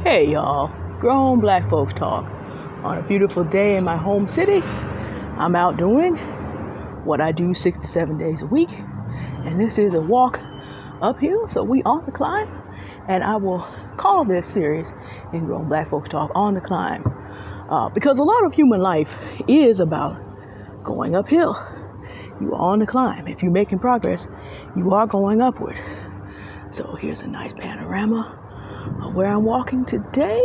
Hey y'all, grown black folks talk. On a beautiful day in my home city, I'm out doing what I do 6 to 7 days a week. And this is a walk uphill, so we on the climb. And I will call this series in Grown Black Folks Talk On the Climb. Because a lot of human life is about going uphill. You are on the climb. If you're making progress, you are going upward. So here's a nice panorama of where I'm walking today.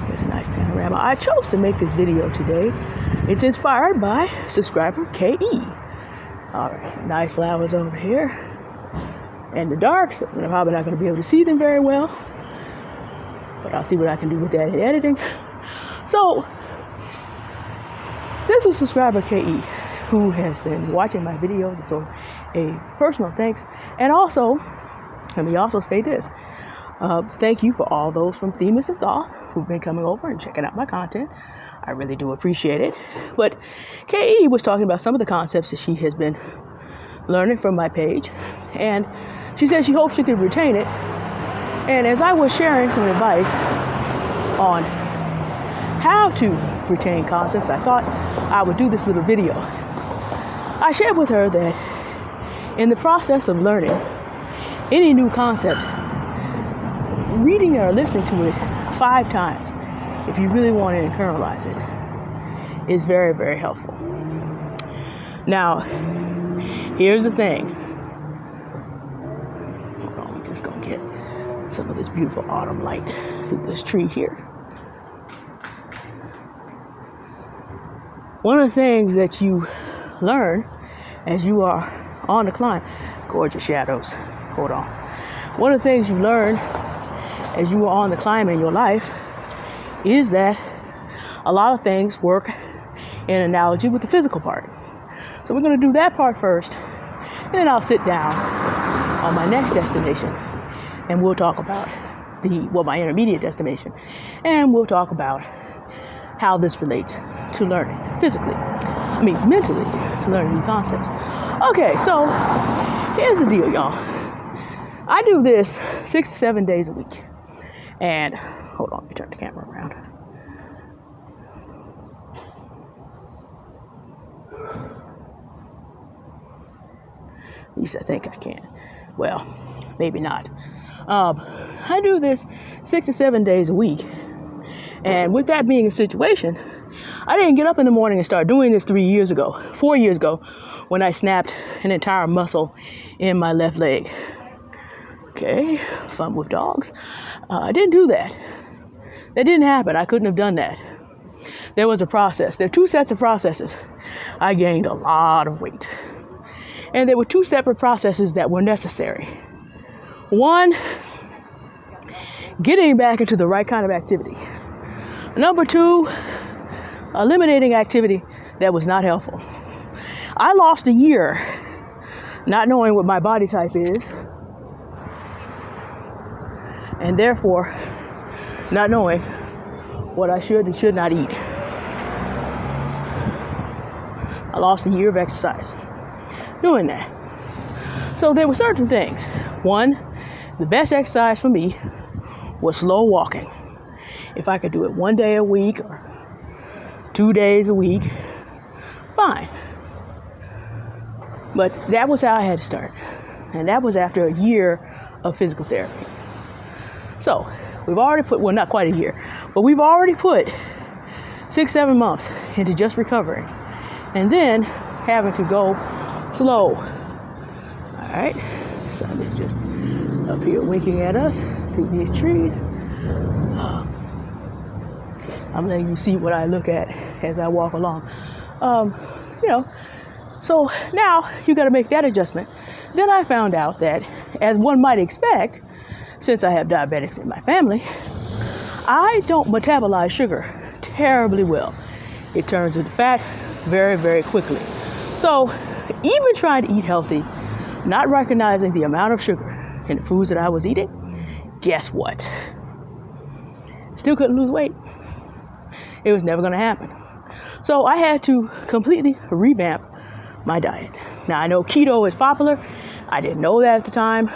Here's a nice panorama. I chose to make this video today. It's inspired by subscriber KE. All right, some nice flowers over here. In the dark, so I'm probably not going to be able to see them very well. But I'll see what I can do with that in editing. So, this was subscriber KE, who has been watching my videos, and so a personal thanks. And also, let me also say this. Thank you for all those from Themis of Thought who've been coming over and checking out my content. I really do appreciate it. But KE was talking about some of the concepts that she has been learning from my page. And she said she hopes she could retain it. And as I was sharing some advice on how to retain concepts, I thought I would do this little video. I shared with her that in the process of learning any new concept, reading or listening to it 5 times, if you really want to internalize it, is very, very helpful. Now, here's the thing. Hold on, we're just going to get some of this beautiful autumn light through this tree here. One of the things that you learn as you are on the climb, gorgeous shadows, hold on. One of the things you learn as you are on the climb in your life is that a lot of things work in analogy with the physical part. So we're going to do that part first, and then I'll sit down on my next destination and we'll talk about my intermediate destination, and we'll talk about how this relates to learning mentally, to learning new concepts. Okay, so here's the deal, y'all. I do this 6 to 7 days a week. And hold on, let me turn the camera around. At least I think I can. Well, maybe not. I do this 6 to 7 days a week. And with that being a situation, I didn't get up in the morning and start doing this 4 years ago, when I snapped an entire muscle in my left leg. Okay, fun with dogs. I didn't do that. That didn't happen. I couldn't have done that. There was a process. There are 2 sets of processes. I gained a lot of weight. And there were 2 separate processes that were necessary. One, getting back into the right kind of activity. Number 2, eliminating activity that was not helpful. I lost a year not knowing what my body type is, and therefore not knowing what I should and should not eat. I lost a year of exercise doing that. So there were certain things. One, the best exercise for me was slow walking. If I could do it 1 day a week or 2 days a week, fine. But that was how I had to start. And that was after a year of physical therapy. So we've already put, well, not quite a year, but we've already put 6-7 months into just recovering. And then having to go slow. All right. Sun is just up here winking at us through these trees. I'm letting you see what I look at as I walk along. So now you got to make that adjustment. Then I found out that, as one might expect, since I have diabetics in my family, I don't metabolize sugar terribly well. It turns into fat very, very quickly. So even trying to eat healthy, not recognizing the amount of sugar in the foods that I was eating, guess what? Still couldn't lose weight. It was never going to happen. So I had to completely revamp my diet. Now, I know keto is popular. I didn't know that at the time.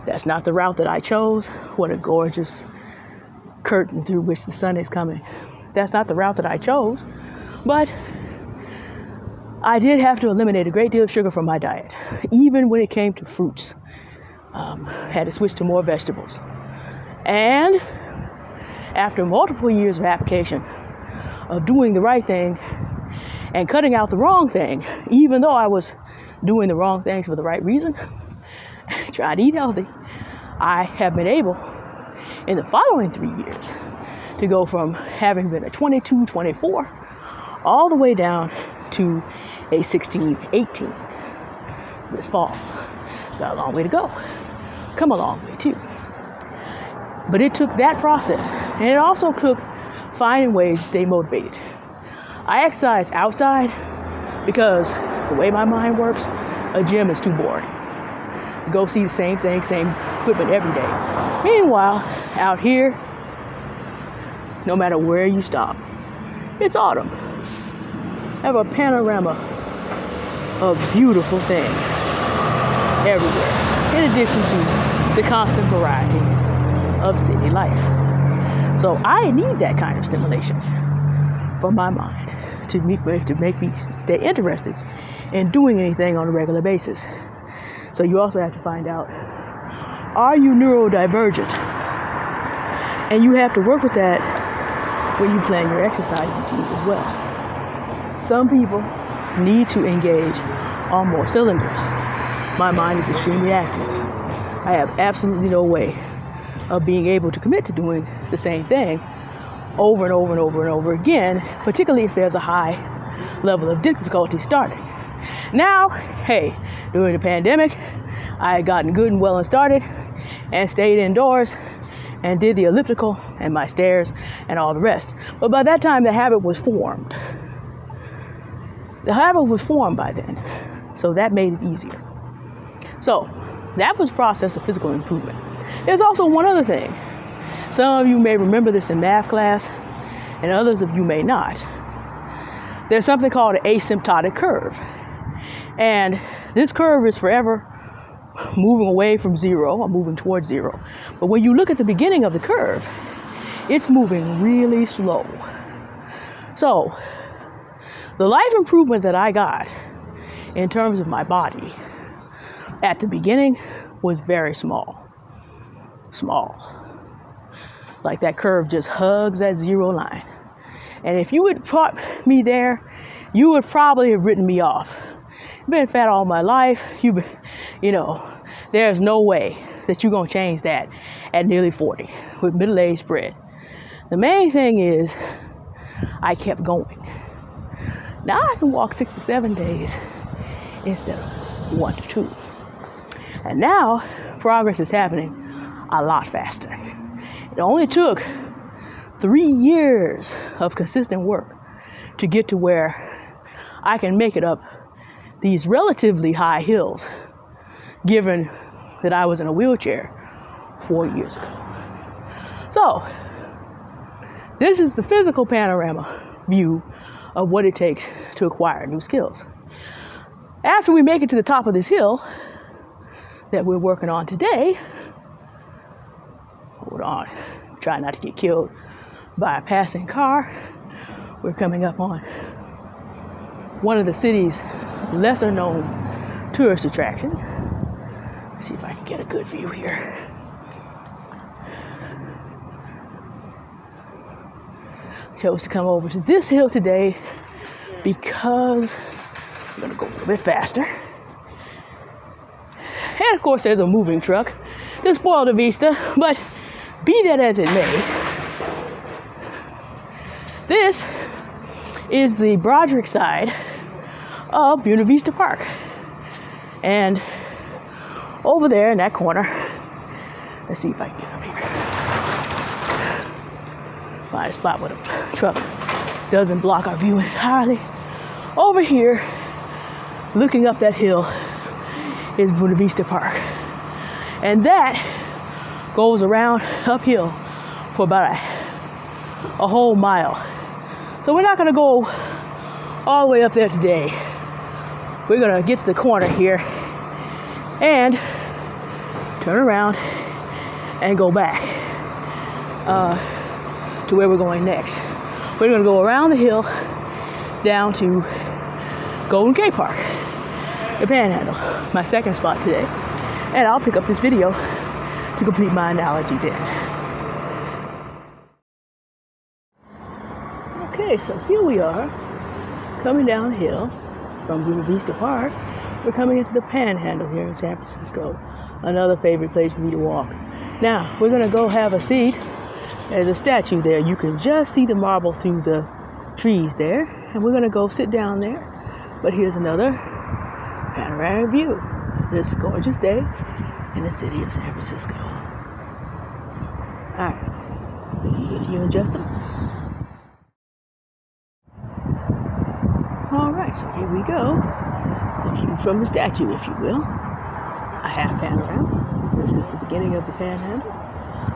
That's not the route that I chose. What a gorgeous curtain through which the sun is coming. That's not the route that I chose. But I did have to eliminate a great deal of sugar from my diet, even when it came to fruits. Had to switch to more vegetables. And after multiple years of application of doing the right thing and cutting out the wrong thing, even though I was doing the wrong things for the right reason, trying to eat healthy, I have been able in the following 3 years to go from having been a 22, 24 all the way down to a 16, 18 this fall. Got a long way to go. Come a long way too. But it took that process, and it also took finding ways to stay motivated. I exercise outside because the way my mind works, a gym is too boring. Go see the same thing, same equipment every day. Meanwhile, out here, no matter where you stop, it's autumn. Have a panorama of beautiful things everywhere, in addition to the constant variety of city life. So I need that kind of stimulation for my mind to make me stay interested in doing anything on a regular basis. So you also have to find out, are you neurodivergent? And you have to work with that when you plan your exercise routines as well. Some people need to engage on more cylinders. My mind is extremely active. I have absolutely no way of being able to commit to doing the same thing over and over and over and over again, particularly if there's a high level of difficulty starting. Now, hey, during the pandemic, I had gotten good and well and started and stayed indoors and did the elliptical and my stairs and all the rest. But by that time, the habit was formed. The habit was formed by then, so that made it easier. So that was the process of physical improvement. There's also one other thing. Some of you may remember this in math class, and others of you may not. There's something called an asymptotic curve. And this curve is forever moving away from zero or moving towards zero. But when you look at the beginning of the curve, it's moving really slow. So the life improvement that I got in terms of my body at the beginning was very small. Like that curve just hugs that zero line. And if you had caught me there, you would probably have written me off. I've been fat all my life. There's no way that you're going to change that at nearly 40 with middle-aged spread. The main thing is I kept going. Now I can walk 6 to 7 days instead of 1 to 2. And now progress is happening a lot faster. It only took 3 years of consistent work to get to where I can make it up these relatively high hills, given that I was in a wheelchair 4 years ago. So, this is the physical panorama view of what it takes to acquire new skills. After we make it to the top of this hill that we're working on today, hold on, try not to get killed by a passing car. We're coming up on one of the city's lesser known tourist attractions. Let's see if I can get a good view here. Chose to come over to this hill today because I'm gonna go a little bit faster. And of course there's a moving truck to spoil the vista, but be that as it may, this is the Broderick side of Buena Vista Park. And over there in that corner, let's see if I can get up here. Find a spot where the truck doesn't block our view entirely. Over here, looking up that hill, is Buena Vista Park. And that goes around uphill for about a whole mile. So we're not gonna go all the way up there today. We're gonna get to the corner here and turn around and go back to where we're going next. We're going to go around the hill down to Golden Gate Park, the Panhandle, my second spot today. And I'll pick up this video to complete my analogy then. Okay, so here we are, coming downhill from Buena Vista Park. We're coming into the Panhandle here in San Francisco, another favorite place for me to walk. Now, we're going to go have a seat. There's a statue there. You can just see the marble through the trees there. And we're going to go sit down there. But here's another panoramic view this gorgeous day in the city of San Francisco. All right, be with you in just a moment. All right, so here we go. The view from the statue, if you will. A half panorama. This is the beginning of the Panhandle.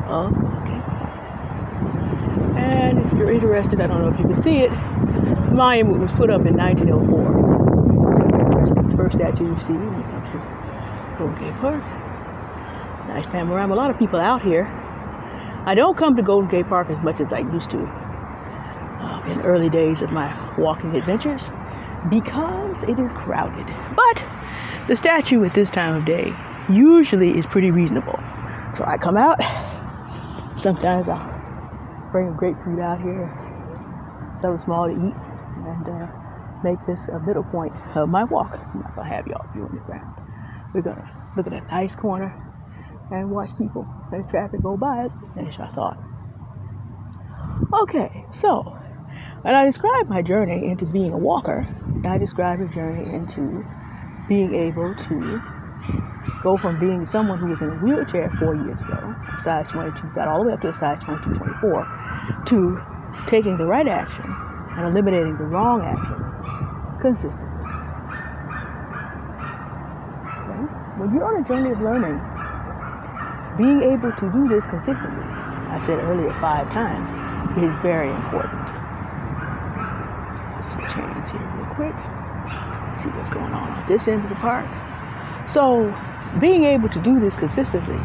Oh, okay. And if you're interested, I don't know if you can see it, the monument was put up in 1904. That's the first statue you see when you come to Golden Gate Park. Nice panorama. A lot of people out here. I don't come to Golden Gate Park as much as I used to in early days of my walking adventures because it is crowded. But the statue at this time of day usually is pretty reasonable. So I come out. Sometimes I'll bring a grapefruit out here, something small to eat, and make this a middle point of my walk. I'm not going to have y'all viewing the ground. We're going to look at a nice corner and watch people and traffic go by as we finish our thought. Okay, so when I describe my journey into being a walker, I describe a journey into being able to go from being someone who was in a wheelchair 4 years ago, size 22, got all the way up to a size 22, 24, to taking the right action and eliminating the wrong action consistently. Okay? When you're on a journey of learning, being able to do this consistently, I said earlier 5 times, is very important. Let's switch hands here real quick. See what's going on this end of the park. So, being able to do this consistently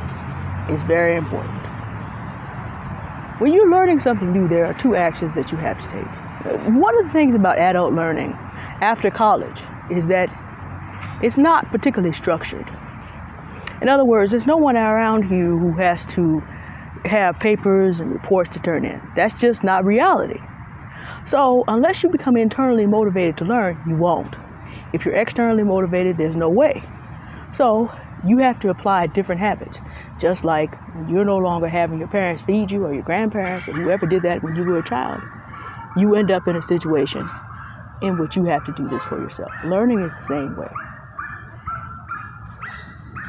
is very important. When you're learning something new, there are 2 actions that you have to take. One of the things about adult learning after college is that it's not particularly structured. In other words, there's no one around you who has to have papers and reports to turn in. That's just not reality. So unless you become internally motivated to learn, you won't. If you're externally motivated, there's no way. So you have to apply different habits. Just like you're no longer having your parents feed you or your grandparents or whoever did that when you were a child, you end up in a situation in which you have to do this for yourself. Learning is the same way.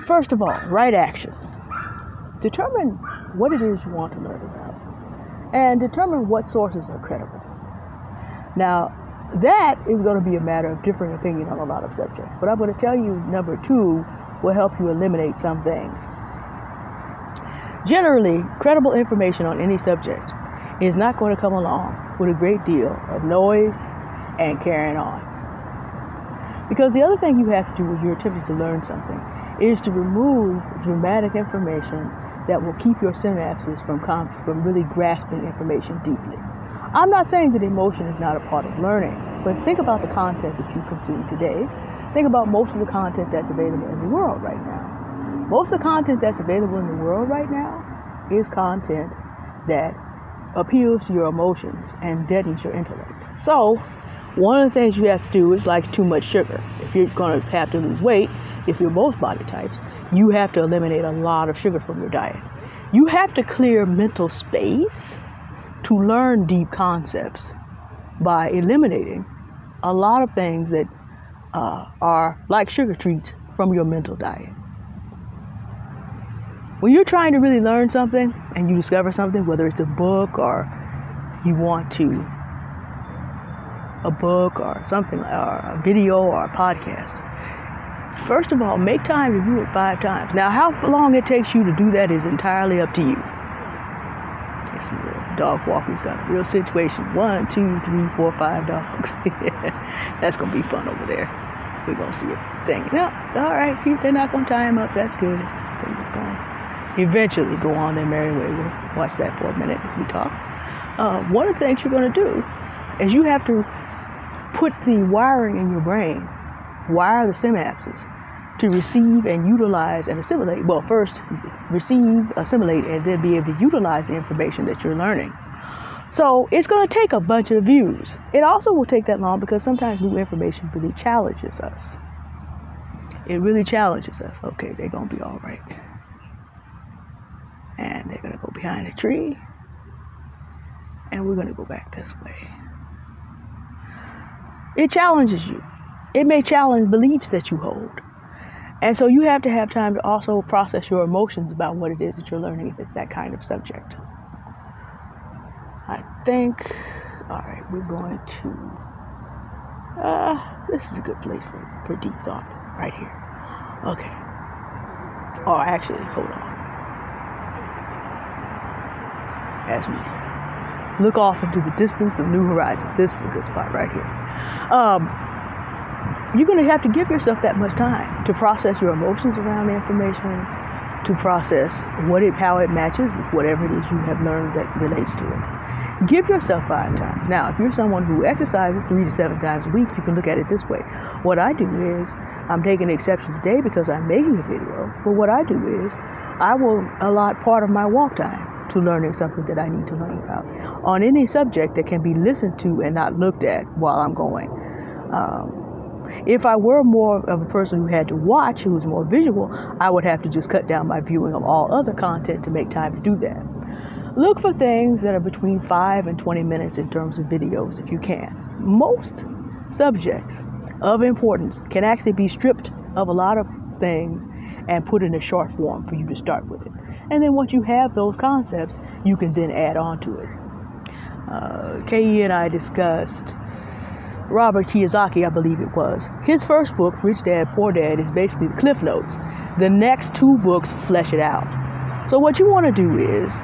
First of all, right action. Determine what it is you want to learn about and determine what sources are credible. Now, that is going to be a matter of differing opinion on a lot of subjects, but I'm going to tell you number 2 will help you eliminate some things. Generally, credible information on any subject is not going to come along with a great deal of noise and carrying on. Because the other thing you have to do when you're attempting to learn something is to remove dramatic information that will keep your synapses from really grasping information deeply. I'm not saying that emotion is not a part of learning, but think about the content that you consume today. Think about most of the content that's available in the world right now. Most of the content that's available in the world right now is content that appeals to your emotions and deadens your intellect. So, one of the things you have to do is like too much sugar. If you're going to have to lose weight, if you're most body types, you have to eliminate a lot of sugar from your diet. You have to clear mental space to learn deep concepts by eliminating a lot of things that are like sugar treats from your mental diet. When you're trying to really learn something and you discover something, whether it's a book or you want to, a book or something, or a video or a podcast, first of all, make time to view it 5 times. Now, how long it takes you to do that is entirely up to you. This is a dog walker who's got a real situation. 1, 2, 3, 4, 5 dogs. That's going to be fun over there. we're going to see a thing. No, all right, they're not going to tie him up. That's good. They're just going to eventually go on their merry way. We'll watch that for a minute as we talk. One of the things you're going to do is you have to put the wiring in your brain, wire the synapses to receive and utilize and assimilate. Well, first receive, assimilate, and then be able to utilize the information that you're learning. So it's going to take a bunch of views. It also will take that long because sometimes new information really challenges us. It really challenges us. Okay, they're going to be all right. And they're going to go behind a tree. And we're going to go back this way. It challenges you. It may challenge beliefs that you hold. And so you have to have time to also process your emotions about what it is that you're learning if it's that kind of subject. I think, all right, we're going to, this is a good place for deep thought, right here. Okay. Oh, actually, hold on. As we look off into the distance of new horizons, this is a good spot right here. You're going to have to give yourself that much time to process your emotions around the information, to process how it matches with whatever it is you have learned that relates to it. Give yourself 5 times. Now, if you're someone who exercises 3 to 7 times a week, you can look at it this way. What I do is, I'm taking an exception today because I'm making a video, but what I do is, I will allot part of my walk time to learning something that I need to learn about on any subject that can be listened to and not looked at while I'm going. If I were more of a person who had to watch, who was more visual, I would have to just cut down my viewing of all other content to make time to do that. Look for things that are between 5 and 20 minutes in terms of videos if you can. Most subjects of importance can actually be stripped of a lot of things and put in a short form for you to start with it. And then once you have those concepts, you can then add on to it. K.E. and I discussed Robert Kiyosaki, I believe it was. His first book, Rich Dad, Poor Dad, is basically the Cliff Notes. The next 2 books flesh it out. So what you want to do is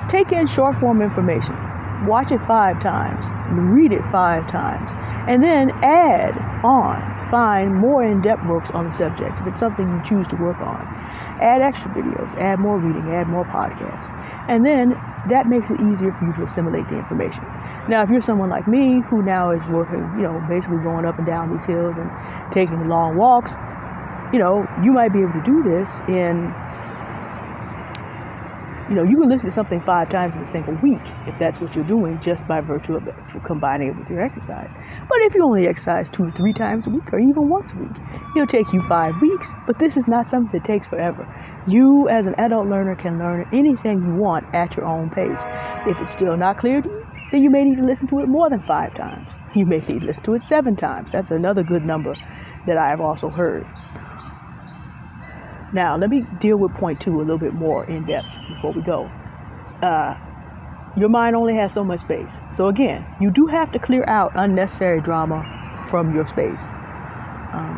take in short form information, watch it 5 times, read it 5 times, and then add on, find more in-depth books on the subject if it's something you choose to work on. Add extra videos, add more reading, add more podcasts. And then that makes it easier for you to assimilate the information. Now, if you're someone like me who now is working, basically going up and down these hills and taking long walks, you might be able to do this in, you can listen to something 5 times in a single week if that's what you're doing just by virtue of combining it with your exercise. But if you only exercise 2 to 3 times a week or even once a week, it'll take you 5 weeks. But this is not something that takes forever. You, as an adult learner, can learn anything you want at your own pace. If it's still not clear to you, then you may need to listen to it more than 5 times. You may need to listen to it 7 times. That's another good number that I have also heard. Now, let me deal with point 2 a little bit more in depth before we go. Your mind only has so much space. So again, you do have to clear out unnecessary drama from your space.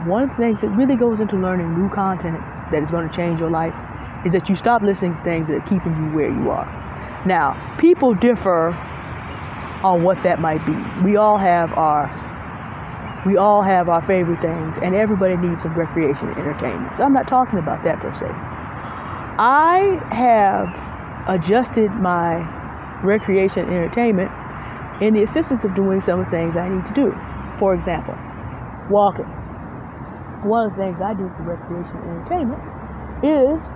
One of the things that really goes into learning new content that is going to change your life is that you stop listening to things that are keeping you where you are. Now, people differ on what that might be. We all have our favorite things, and everybody needs some recreation and entertainment. So I'm not talking about that per se. I have adjusted my recreation and entertainment in the assistance of doing some of the things I need to do. For example, walking. One of the things I do for recreation and entertainment is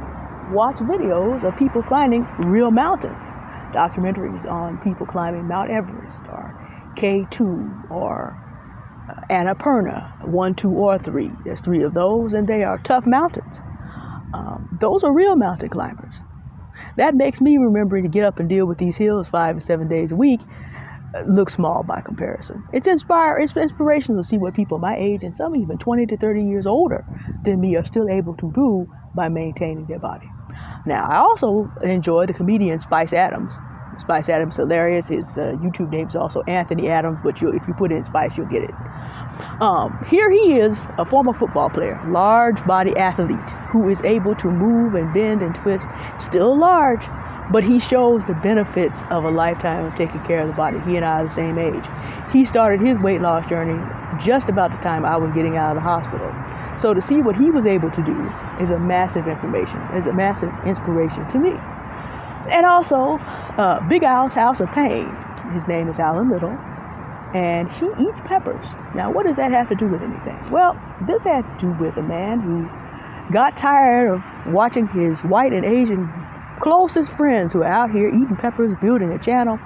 watch videos of people climbing real mountains. Documentaries on people climbing Mount Everest or K2 or Annapurna, 1, 2, or 3. There's 3 of those, and they are tough mountains. Those are real mountain climbers. That makes me remembering to get up and deal with these hills 5 to 7 days a week look small by comparison. It's inspirational to see what people my age and some even 20 to 30 years older than me are still able to do by maintaining their body. Now, I also enjoy the comedian Spice Adams. Spice Adams is hilarious. His YouTube name is also Anthony Adams, but if you put in Spice, you'll get it. Here he is, a former football player, large body athlete who is able to move and bend and twist, still large, But he shows the benefits of a lifetime of taking care of the body. He and I are the same age. He started his weight loss journey just about the time I was getting out of the hospital. So to see what he was able to do is a massive inspiration to me. And also, Big Al's House of Pain. His name is Alan Little, and he eats peppers. Now, what does that have to do with anything? Well, this had to do with a man who got tired of watching his white and Asian closest friends who are out here eating peppers, building a channel,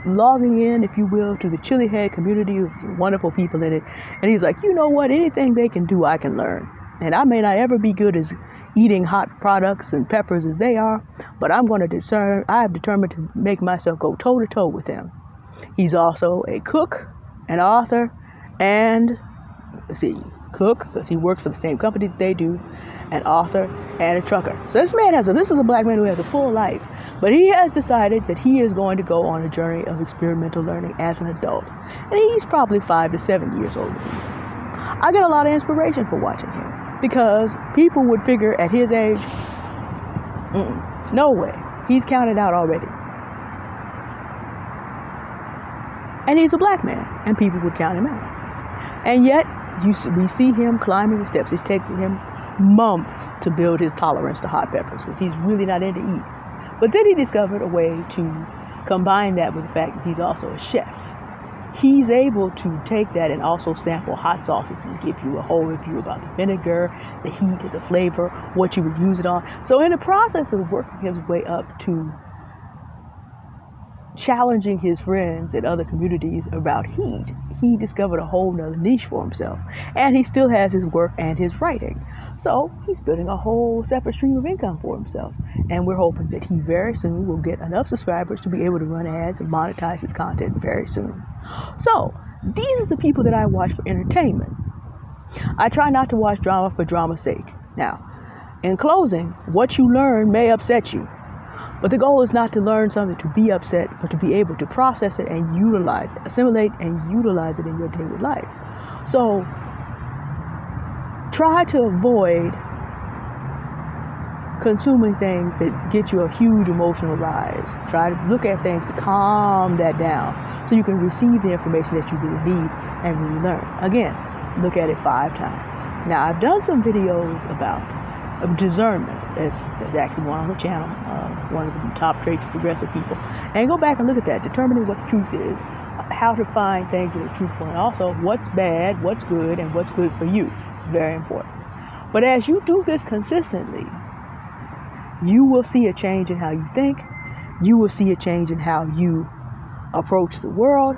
logging in, if you will, to the Chili Head community with wonderful people in it. And he's like, you know what? Anything they can do, I can learn. And I may not ever be good as eating hot products and peppers as they are, but I have determined to make myself go toe to toe with them. He's also a cook, an author, and cook, because he works for the same company that they do, an author, and a trucker. So this is a black man who has a full life, but he has decided that he is going to go on a journey of experimental learning as an adult. And he's probably 5 to 7 years older than me. I get a lot of inspiration for watching him, because people would figure at his age, no way, he's counted out already. And he's a black man, and people would count him out. And yet, we see him climbing the steps. It's taking him months to build his tolerance to hot peppers, because he's really not into eat. But then he discovered a way to combine that with the fact that he's also a chef. He's able to take that and also sample hot sauces and give you a whole review about the vinegar, the heat, the flavor, what you would use it on. So in the process of working his way up to challenging his friends in other communities about heat, he discovered a whole nother niche for himself. And he still has his work and his writing. So he's building a whole separate stream of income for himself. And we're hoping that he very soon will get enough subscribers to be able to run ads and monetize his content very soon. So these are the people that I watch for entertainment. I try not to watch drama for drama's sake. Now, in closing, what you learn may upset you. But the goal is not to learn something to be upset, but to be able to process it and assimilate and utilize it in your daily life. So try to avoid consuming things that get you a huge emotional rise. Try to look at things to calm that down so you can receive the information that you really need and really learn. Again, look at it 5 times. Now, I've done some videos of discernment. There's actually one on the channel, one of the top traits of progressive people. And go back and look at that, determining what the truth is, how to find things that are truthful, and also what's bad, what's good, and what's good for you. Very important. But as you do this consistently, you will see a change in how you think. You will see a change in how you approach the world.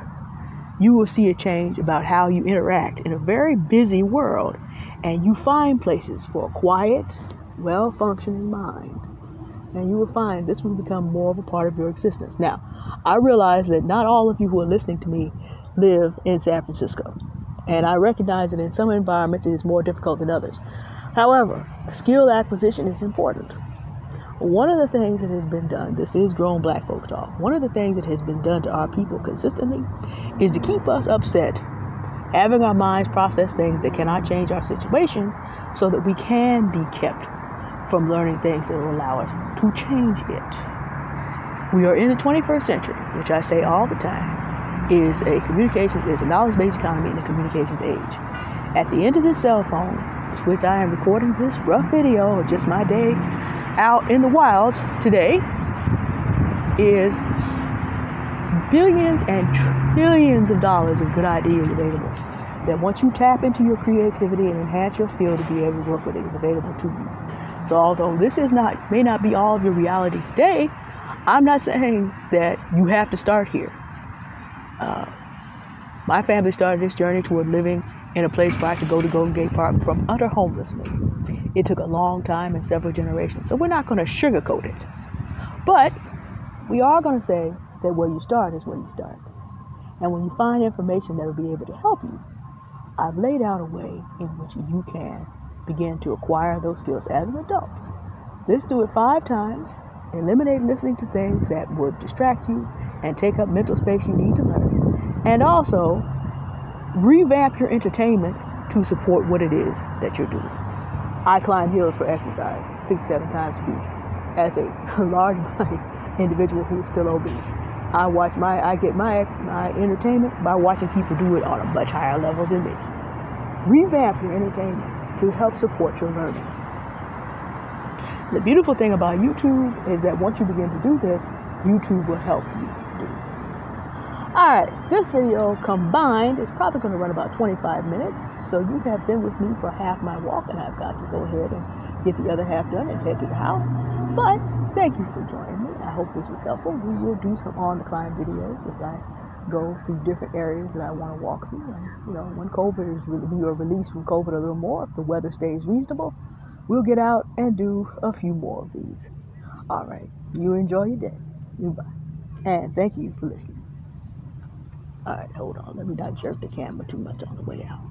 You will see a change about how you interact in a very busy world. And you find places for a quiet, well-functioning mind. And you will find this will become more of a part of your existence. Now, I realize that not all of you who are listening to me live in San Francisco. And I recognize that in some environments it is more difficult than others. However, skill acquisition is important. One of the things that has been done, this is grown black folk talk, one of the things that has been done to our people consistently is to keep us upset, having our minds process things that cannot change our situation so that we can be kept from learning things that will allow us to change it. We are in the 21st century, which I say all the time, is a knowledge-based economy in the communications age. At the end of this cell phone, which I am recording this rough video of just my day out in the wilds today, is billions and trillions of dollars of good ideas available. That once you tap into your creativity and enhance your skill to be able to work with it, is available to you. So although this may not be all of your reality today, I'm not saying that you have to start here. My family started this journey toward living in a place where I could go to Golden Gate Park from utter homelessness. It took a long time and several generations, so we're not going to sugarcoat it. But we are going to say that where you start is where you start. And when you find information that will be able to help you, I've laid out a way in which you can begin to acquire those skills as an adult. Let's do it 5 times. Eliminate listening to things that would distract you and take up mental space you need to learn. And also, revamp your entertainment to support what it is that you're doing. I climb hills for exercise 6-7 times a week. as a large body individual who is still obese. I get my entertainment by watching people do it on a much higher level than me. Revamp your entertainment to help support your learning. The beautiful thing about YouTube is that once you begin to do this, YouTube will help you do it. Alright, this video combined is probably going to run about 25 minutes. So you have been with me for half my walk, and I've got to go ahead and get the other half done and head to the house. But thank you for joining me. I hope this was helpful. We will do some on the climb videos as I go through different areas that I want to walk through. And, when we are released from COVID a little more, if the weather stays reasonable, we'll get out and do a few more of these. All right. You enjoy your day. Goodbye. And thank you for listening. All right, hold on. Let me not jerk the camera too much on the way out.